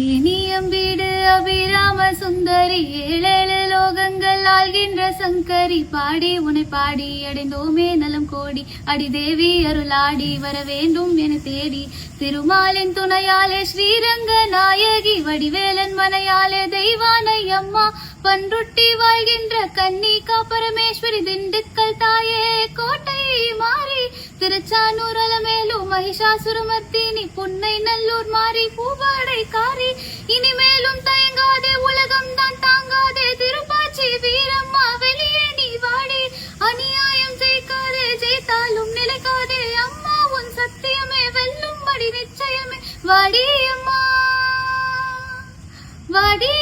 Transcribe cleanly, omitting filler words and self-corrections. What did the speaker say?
இனியம் வீடு அபிராம சுந்தரி, ஏழேழு லோகங்கள் ஆள்கின்ற சங்கரி, பாடி உனை பாடி அடைந்தோமே நலம் கோடி, அடி தேவி அருளாடி வர வேண்டும் என தேடி, திருமாலின் துணையாலே ஸ்ரீரங்க நாயகி, வடிவேலன் மனையாலே தெய்வானை அம்மா, பன்ருட்டி வாழ்கின்ற கன்னிகா பரமேஸ்வரி, திண்டுக்கல் தாயே கோட்டை மாறி, திருச்சானூர் அலமேலும் மகிஷாசுரமர்த்தினி, புன்னை நல்லூர் மாறி பூவாடை காரி, இனிமேலும் தயங்காதே உலகம் தான் தாங்காதே, திருப்பாச்சி வீரம்மா வெளியே நீ வாடி, அநியாயம் ஜெயிக்காதே ஜெயித்தாலும் நிலைக்காதே, அம்மா உன் சத்தியமே வெல்லும்படி நிச்சயமே, வாடி அம்மா வாடி